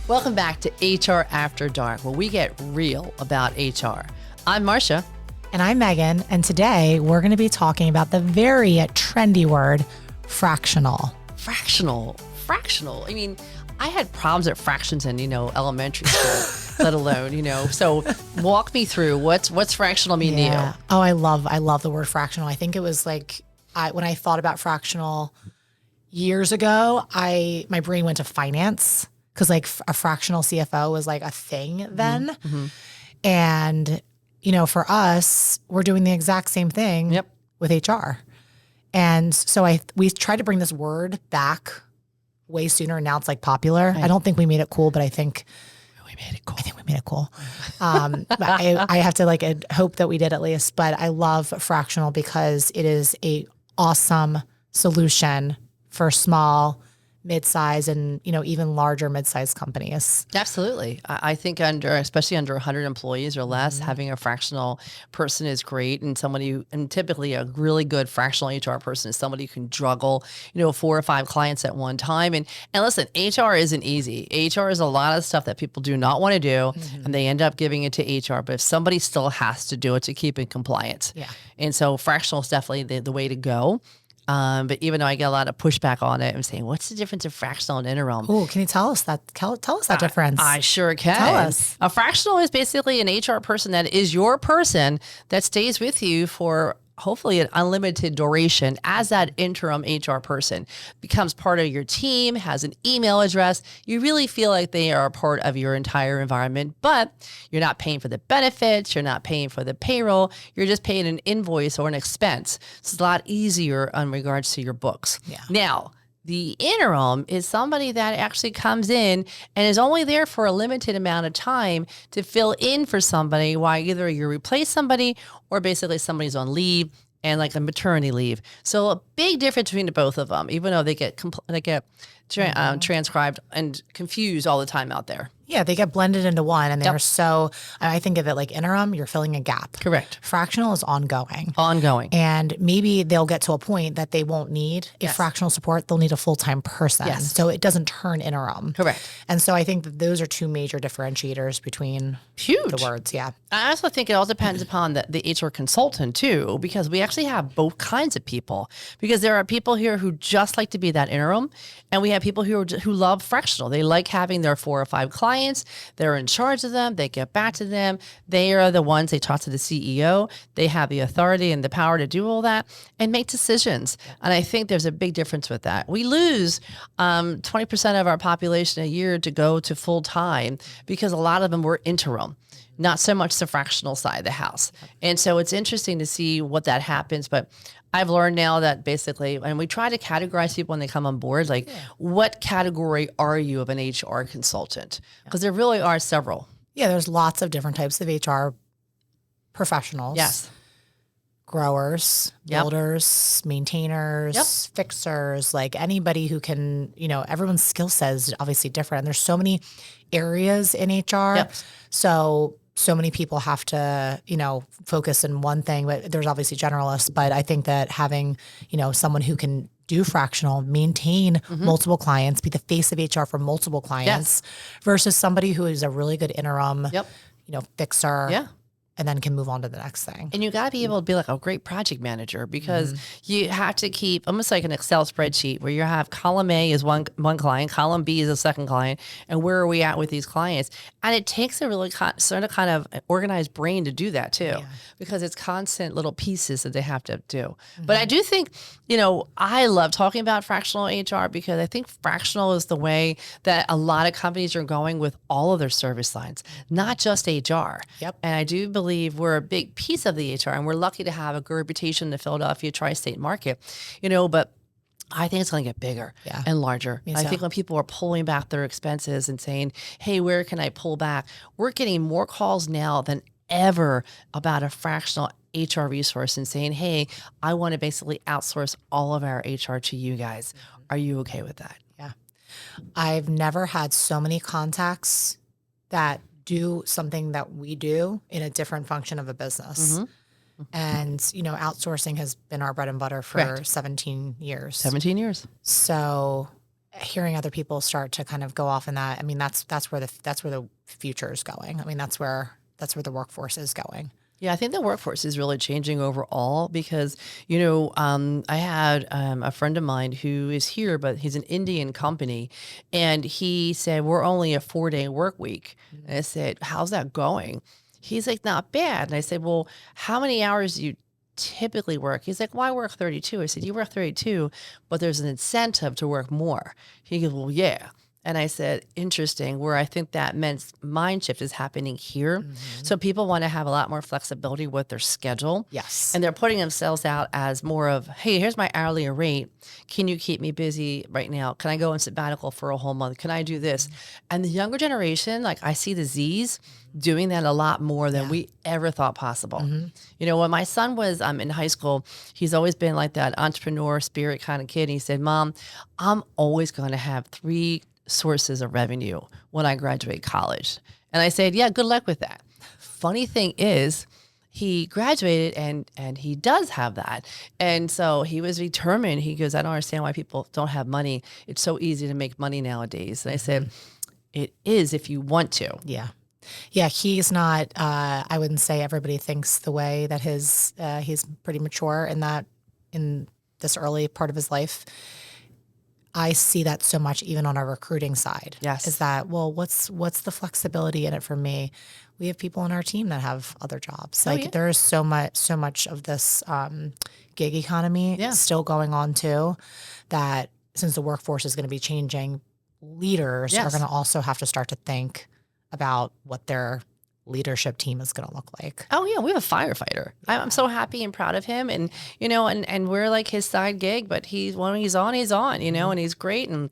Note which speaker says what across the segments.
Speaker 1: Welcome back to HR After Dark, where we get real about HR. I'm Marcia.
Speaker 2: And I'm Meghan. And today we're going to be talking about the very trendy word, fractional.
Speaker 1: Fractional. I mean, I had problems at fractions in, elementary school, let alone, So walk me through what's fractional mean to you?
Speaker 2: Oh, I love the word fractional. I think it was like, when I thought about fractional years ago, my brain went to finance because like a fractional CFO was like a thing then.
Speaker 1: Mm-hmm.
Speaker 2: And, for us, we're doing the exact same thing with HR. And so we tried to bring this word back way sooner, and now it's like popular. Right. I don't think we made it cool, but I think we made it cool. I think we made it cool. But I have to hope that we did at least. But I love fractional because it is a awesome solution for small, mid-size, and even larger mid-size companies.
Speaker 1: Absolutely. I think especially under 100 employees or less, having a fractional person is great. And typically a really good fractional HR person is somebody who can juggle, 4 or 5 clients at one time. And listen, HR isn't easy. HR is a lot of stuff that people do not want to do, and they end up giving it to HR. But if somebody still has to do it to keep in compliance. Yeah. And so fractional is definitely the way to go. But even though I get a lot of pushback on it, I'm saying, what's the difference of fractional and interim?
Speaker 2: Oh, can you tell us that? Tell us that difference.
Speaker 1: I sure can.
Speaker 2: Tell us.
Speaker 1: A fractional is basically an HR person that is your person that stays with you for hopefully an unlimited duration as that interim HR person, becomes part of your team, has an email address. You really feel like they are a part of your entire environment, but you're not paying for the benefits. You're not paying for the payroll. You're just paying an invoice or an expense. It's a lot easier in regards to your books. Yeah. Now, the interim is somebody that actually comes in and is only there for a limited amount of time to fill in for somebody while either you replace somebody or basically somebody's on leave and like a maternity leave. So a big difference between the both of them, even though they get transcribed and confused all the time out there.
Speaker 2: Yeah, they get blended into one, and they're so, I think of it like interim, you're filling a gap.
Speaker 1: Correct.
Speaker 2: Fractional is ongoing.
Speaker 1: And
Speaker 2: maybe they'll get to a point that they won't need a fractional support. They'll need a full-time person. Yes. So it doesn't turn interim.
Speaker 1: Correct.
Speaker 2: And so I think that those are two major differentiators between the words. Yeah.
Speaker 1: I also think it all depends upon the HR consultant too, because we actually have both kinds of people. Because there are people here who just like to be that interim, and we have people who love fractional. They like having their 4 or 5 clients. They're in charge of them. They get back to them. They are the ones, they talk to the CEO. They have the authority and the power to do all that and make decisions. Yeah. And I think there's a big difference with that. We lose 20% of our population a year to go to full time because a lot of them were interim, not so much the fractional side of the house. And so it's interesting to see what that happens. But I've learned now that basically, and we try to categorize people when they come on board, what category are you of an HR consultant? Because there really are several.
Speaker 2: Yeah, there's lots of different types of HR professionals.
Speaker 1: Yes.
Speaker 2: Growers, builders, maintainers, fixers, like anybody who can, everyone's skill set is obviously different. And there's so many areas in HR. Yep. So many people have to, focus in one thing, but there's obviously generalists. But I think that having, someone who can do fractional, maintain multiple clients, be the face of HR for multiple clients versus somebody who is a really good interim, fixer. Yeah. And then can move on to the next thing.
Speaker 1: And you got to be able to be like a great project manager because you have to keep almost like an Excel spreadsheet where you have column A is one client, column B is a second client, and where are we at with these clients? And it takes a really kind of organized brain to do that too, because it's constant little pieces that they have to do. But I do think, I love talking about fractional HR because I think fractional is the way that a lot of companies are going with all of their service lines, not just HR. Yep. And I do believe we're a big piece of the HR, and we're lucky to have a good reputation in the Philadelphia tri-state market, but I think it's going to get bigger and larger. I think when people are pulling back their expenses and saying, hey, where can I pull back? We're getting more calls now than ever about a fractional HR resource and saying, hey, I want to basically outsource all of our HR to you guys. Are you okay with that?
Speaker 2: Yeah. I've never had so many contacts that do something that we do in a different function of a business. And, outsourcing has been our bread and butter for 17 years.
Speaker 1: 17 years.
Speaker 2: So hearing other people start to kind of go off in that, I mean, that's where the future is going. I mean, that's where the workforce is going.
Speaker 1: Yeah, I think the workforce is really changing overall because, I had a friend of mine who is here, but he's an Indian company. And he said, we're only a 4-day work week. And I said, how's that going? He's like, not bad. And I said, well, how many hours do you typically work? He's like, well, I work 32. I said, you work 32, but there's an incentive to work more. He goes, well, yeah. And I said, interesting, where I think that mind shift is happening here. So people want to have a lot more flexibility with their schedule.
Speaker 2: Yes.
Speaker 1: And they're putting themselves out as more of, hey, here's my hourly rate. Can you keep me busy right now? Can I go on sabbatical for a whole month? Can I do this? And the younger generation, like I see the Zs doing that a lot more than we ever thought possible. When my son was in high school, he's always been like that entrepreneur spirit kind of kid. He said, Mom, I'm always going to have 3 sources of revenue when I graduate college. And I said, yeah, good luck with that. Funny thing is, he graduated and he does have that. And so he was determined. He goes, I don't understand why people don't have money. It's so easy to make money nowadays. And I said, it is if you want to.
Speaker 2: Yeah. Yeah, he's not, I wouldn't say everybody thinks the way that he's pretty mature in this early part of his life. I see that so much even on our recruiting side.
Speaker 1: Yes.
Speaker 2: Is that, well, what's the flexibility in it for me? We have people on our team that have other jobs. There's so much of this gig economy still going on too, that since the workforce is going to be changing, leaders are going to also have to start to think about what their leadership team is going to look like.
Speaker 1: Oh yeah, we have a firefighter. I'm so happy and proud of him, and and we're like his side gig, but when he's on, and he's great, and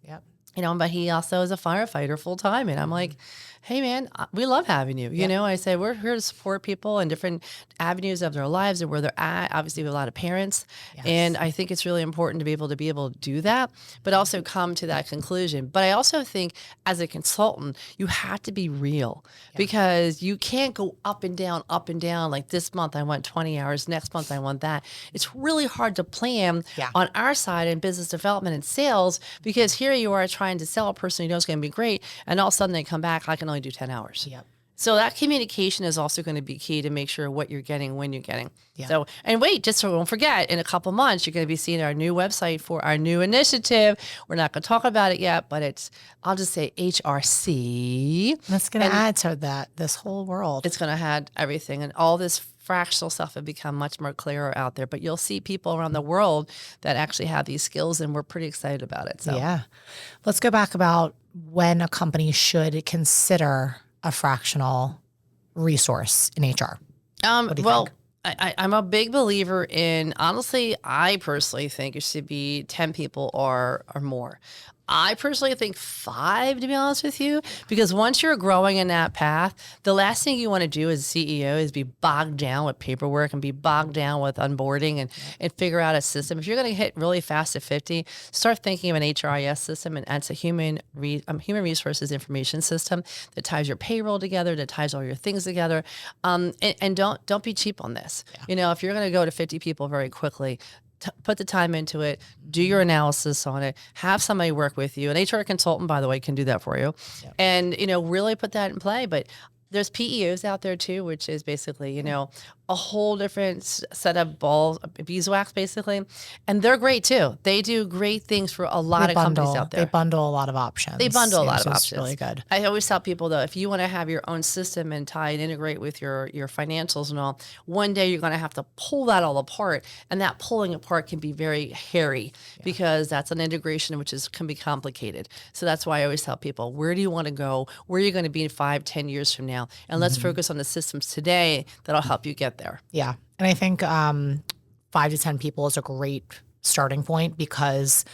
Speaker 1: but he also is a firefighter full time, and I'm like, hey man, we love having you. I say we're here to support people in different avenues of their lives and where they're at. Obviously, we have a lot of parents, and I think it's really important to be able to do that, but also come to that conclusion. But I also think as a consultant, you have to be real because you can't go up and down. Like this month I want 20 hours, next month I want that. It's really hard to plan on our side in business development and sales because here you are trying to sell a person you know is going to be great, and all of a sudden they come back, I can only do 10 hours.
Speaker 2: Yep.
Speaker 1: So that communication is also going to be key to make sure what you're getting when you're getting.
Speaker 2: Yeah.
Speaker 1: So, and wait, just so don't forget, in a couple months, you're going to be seeing our new website for our new initiative. We're not going to talk about it yet, but I'll just say HRC.
Speaker 2: That's going to add to this whole world.
Speaker 1: It's going to add everything, and all this fractional stuff will become much more clearer out there. But you'll see people around the world that actually have these skills, and we're pretty excited about it. So
Speaker 2: yeah. Let's go back about when a company should consider a fractional resource in HR. What do you think?
Speaker 1: I'm a big believer in, honestly, I personally think it should be 10 people or more. I personally think 5, to be honest with you, because once you're growing in that path, the last thing you want to do as a CEO is be bogged down with paperwork and be bogged down with onboarding and figure out a system. If you're going to hit really fast at 50, start thinking of an HRIS system, and that's a human resources information system that ties your payroll together, that ties all your things together. And don't be cheap on this. Yeah. If you're going to go to 50 people very quickly, put the time into it, do your analysis on it, have somebody work with you. An HR consultant, by the way, can do that for you. Yep. And, really put that in play. But there's PEOs out there too, which is basically, a whole different set of beeswax basically. And they're great too. They do great things for a lot of companies out there.
Speaker 2: They bundle a lot of options.
Speaker 1: It's
Speaker 2: really good.
Speaker 1: I always tell people though, if you want to have your own system and tie and integrate with your financials and all, one day you're going to have to pull that all apart. And that pulling apart can be very hairy because that's an integration which can be complicated. So that's why I always tell people, where do you want to go? Where are you going to be in 5-10 years from now? And let's focus on the systems today that'll help you get there.
Speaker 2: Yeah. And I think 5 to 10 people is a great starting point because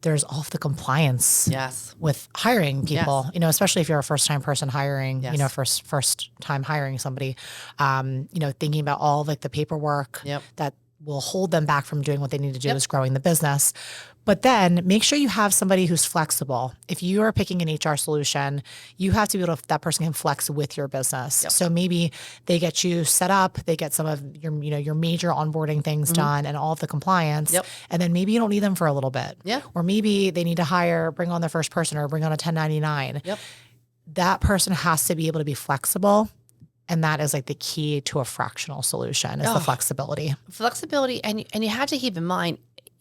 Speaker 2: there's all of the compliance with hiring people, especially if you're a first-time person hiring, first time hiring somebody, thinking about all like the paperwork that will hold them back from doing what they need to do is growing the business. But then make sure you have somebody who's flexible. If you are picking an HR solution, you have to be able to, that person can flex with your business. So maybe they get you set up, they get some of your, your major onboarding things done and all of the compliance. And then maybe you don't need them for a little bit. Or maybe they need to bring on their first person or bring on a 1099. That person has to be able to be flexible. And that is like the key to a fractional solution is the flexibility.
Speaker 1: Flexibility. And you have to keep in mind,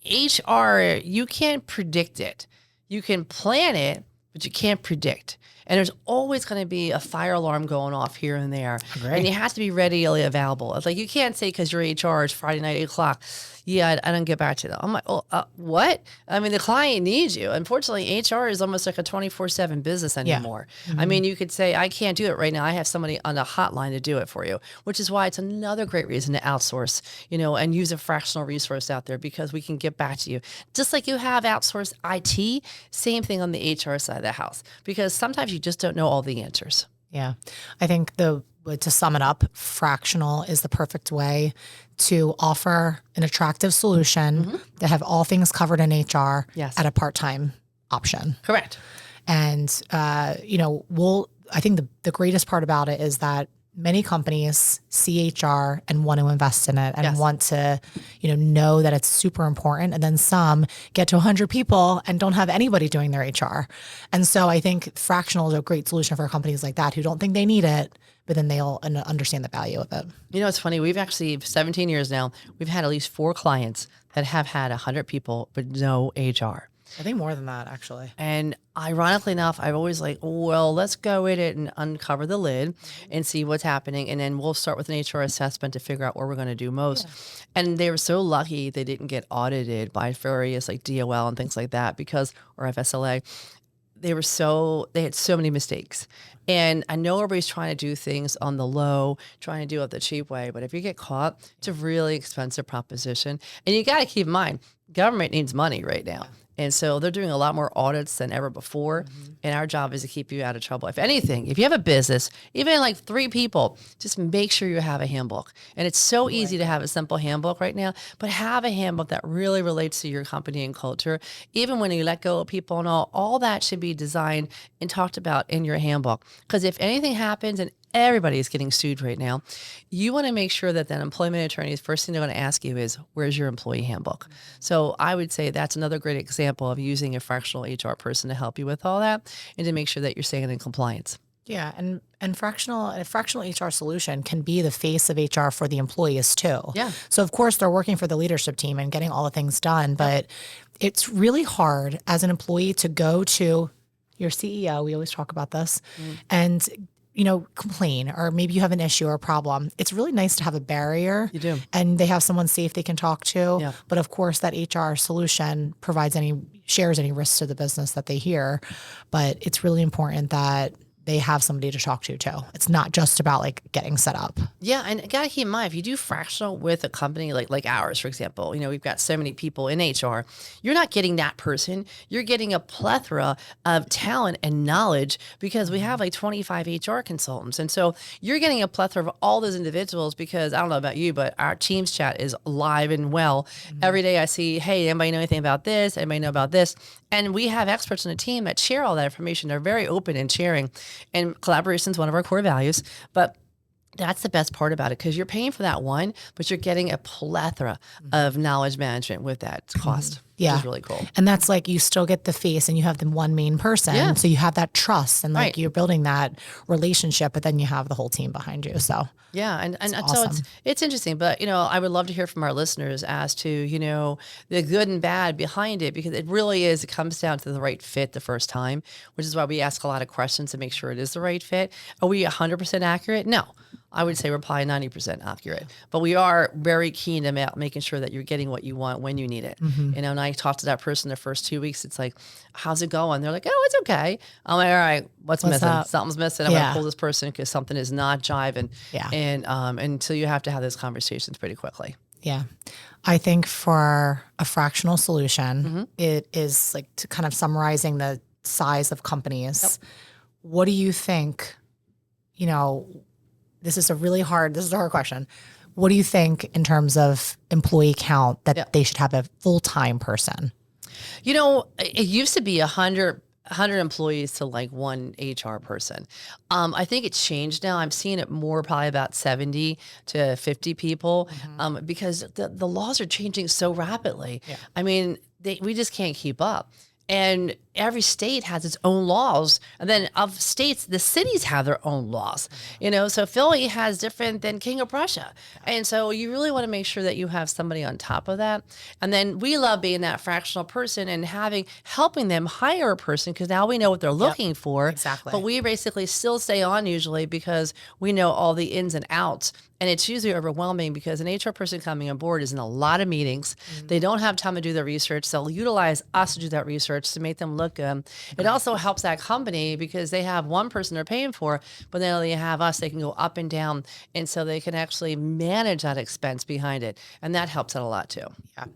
Speaker 1: HR, you can't predict it. You can plan it, but you can't predict. And there's always going to be a fire alarm going off here and there. And you have to be readily available. It's like you can't say because you're HR, it's Friday night, 8 o'clock. Yeah, I don't get back to them. I'm like, oh, what? I mean, the client needs you. Unfortunately, HR is almost like a 24/7 business anymore. I mean, you could say, I can't do it right now. I have somebody on the hotline to do it for you, which is why it's another great reason to outsource, and use a fractional resource out there because we can get back to you. Just like you have outsourced IT, same thing on the HR side of the house, because sometimes you just don't know all the answers.
Speaker 2: Yeah. I think to sum it up, fractional is the perfect way to offer an attractive solution that have all things covered in HR at a part-time option.
Speaker 1: Correct.
Speaker 2: And, I think the greatest part about it is that many companies see HR and want to invest in it and want to, know that it's super important. And then some get to 100 people and don't have anybody doing their HR. And so I think fractional is a great solution for companies like that who don't think they need it, but then they'll understand the value of it.
Speaker 1: It's funny. We've actually, 17 years now, we've had at least 4 clients that have had 100 people, but no HR.
Speaker 2: I think more than that, actually.
Speaker 1: And ironically enough, I've always like, well, let's go in it and uncover the lid and see what's happening. And then we'll start with an HR assessment to figure out where we're going to do most. And they were so lucky they didn't get audited by various like DOL and things like that or FSLA. They had so many mistakes. And I know everybody's trying to do things on the low, trying to do it the cheap way. But if you get caught, it's a really expensive proposition. And you got to keep in mind, government needs money right now. And so they're doing a lot more audits than ever before. And our job is to keep you out of trouble. If anything, if you have a business, even like 3 people, just make sure you have a handbook. And it's so easy to have a simple handbook right now, but have a handbook that really relates to your company and culture. Even when you let go of people and all that should be designed and talked about in your handbook. Because if anything happens and everybody is getting sued right now, you want to make sure that employment attorneys, first thing they're going to ask you is, where's your employee handbook? So I would say that's another great example of using a fractional HR person to help you with all that and to make sure that you're staying in compliance.
Speaker 2: Yeah, and a fractional HR solution can be the face of HR for the employees too.
Speaker 1: Yeah.
Speaker 2: So of course they're working for the leadership team and getting all the things done, but it's really hard as an employee to go to your CEO, we always talk about this, and complain, or maybe you have an issue or a problem. It's really nice to have a barrier.
Speaker 1: You do.
Speaker 2: And they have someone safe they can talk to.
Speaker 1: Yeah.
Speaker 2: But of course that HR solution shares any risks to the business that they hear. But it's really important that they have somebody to talk to too. It's not just about like getting set up.
Speaker 1: Yeah, and you gotta keep in mind, if you do fractional with a company like ours, for example, we've got so many people in HR, you're not getting that person. You're getting a plethora of talent and knowledge because we have like 25 HR consultants. And so you're getting a plethora of all those individuals because I don't know about you, but our Teams chat is live and well. Every day I see, hey, anybody know anything about this? Anybody know about this? And we have experts on the team that share all that information. They're very open in sharing. And collaboration is one of our core values. But that's the best part about it because you're paying for that one, but you're getting a plethora of knowledge management with that cost.
Speaker 2: Yeah.
Speaker 1: Which is really cool.
Speaker 2: And that's like you still get the face and you have the one main person.
Speaker 1: Yeah.
Speaker 2: So you have that trust and like you're building that relationship, but then you have the whole team behind you. So
Speaker 1: yeah. And
Speaker 2: awesome.
Speaker 1: So it's interesting, but I would love to hear from our listeners as to, the good and bad behind it, because it comes down to the right fit the first time, which is why we ask a lot of questions to make sure it is the right fit. Are we 100% accurate? No. I would say we're probably 90% accurate, but we are very keen about making sure that you're getting what you want when you need it. And when I talk to that person the first 2 weeks, it's like, how's it going? They're like, oh, it's okay. I'm like, all right, what's missing?
Speaker 2: up?
Speaker 1: Something's missing. I'm going to pull this person because something is not jiving.
Speaker 2: Yeah.
Speaker 1: And so you have to have those conversations pretty quickly.
Speaker 2: Yeah. I think for a fractional solution, it is like to kind of summarizing the size of companies. What do you think, this is a hard question. What do you think in terms of employee count that they should have a full-time person?
Speaker 1: It used to be 100 employees to like one HR person. I think it's changed now. I'm seeing it more probably about 70 to 50 people because the laws are changing so rapidly. Yeah. I mean, we just can't keep up. And every state has its own laws. And then of states, the cities have their own laws, so Philly has different than King of Prussia. And so you really want to make sure that you have somebody on top of that. And then we love being that fractional person and helping them hire a person because now we know what they're looking for.
Speaker 2: Exactly.
Speaker 1: But we basically still stay on usually because we know all the ins and outs. And it's usually overwhelming because an HR person coming on board is in a lot of meetings. They don't have time to do their research. They'll utilize us to do that research to make them look good. It also helps that company because they have one person they're paying for, but then they have us, they can go up and down. And so they can actually manage that expense behind it. And that helps out a lot too.
Speaker 2: Yeah.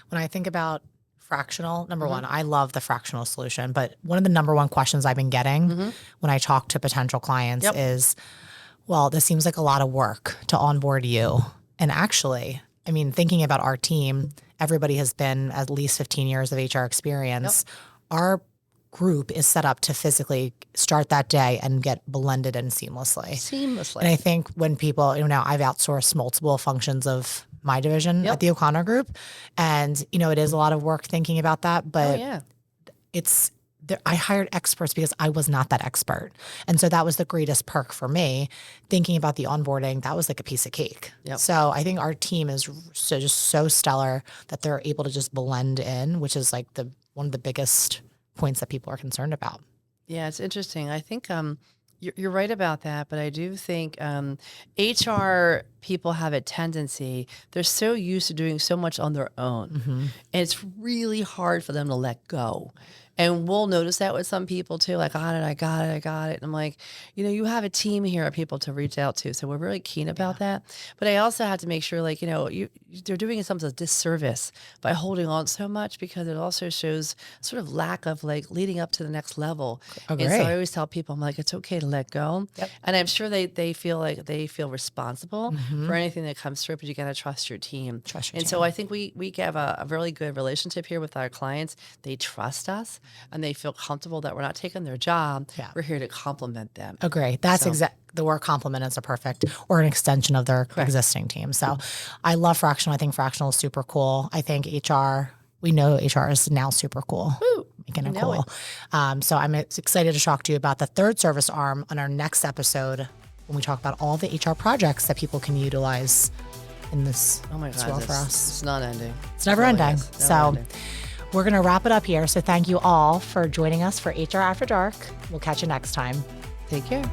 Speaker 2: When I think about fractional, number one, I love the fractional solution, but one of the number one questions I've been getting when I talk to potential clients is, well, this seems like a lot of work to onboard you. And actually, I mean, thinking about our team, everybody has been at least 15 years of HR experience. Our group is set up to physically start that day and get blended in seamlessly. And I think when people, now I've outsourced multiple functions of my division at the O'Connor Group. And, it is a lot of work thinking about that, but I hired experts because I was not that expert. And so that was the greatest perk for me. Thinking about the onboarding, that was like a piece of cake. So I think our team is just so stellar that they're able to just blend in, which is like one of the biggest points that people are concerned about.
Speaker 1: Yeah, it's interesting. I think you're right about that, but I do think HR people have a tendency, they're so used to doing so much on their own. And it's really hard for them to let go. And we'll notice that with some people too, like, I got it. And I'm like, you have a team here of people to reach out to. So we're really keen about that. But I also have to make sure, like, they're doing something a disservice by holding on so much because it also shows sort of lack of like leading up to the next level. And so I always tell people, I'm like, it's okay to let go. And I'm sure they feel like they feel responsible for anything that comes through, but you got to trust your team. So I think we have a really good relationship here with our clients. They trust us. And they feel comfortable that we're not taking their job. We're here to complement them.
Speaker 2: Agree. That's the word complement is or an extension of their existing team. So I love fractional. I think fractional is super cool. I think we know HR is now super cool.
Speaker 1: Woo,
Speaker 2: making it cool. So I'm excited to talk to you about the third service arm on our next episode when we talk about all the HR projects that people can utilize in this world for us.
Speaker 1: It's not ending.
Speaker 2: It's never ending. We're going to wrap it up here. So thank you all for joining us for HR After Dark. We'll catch you next time.
Speaker 1: Take care.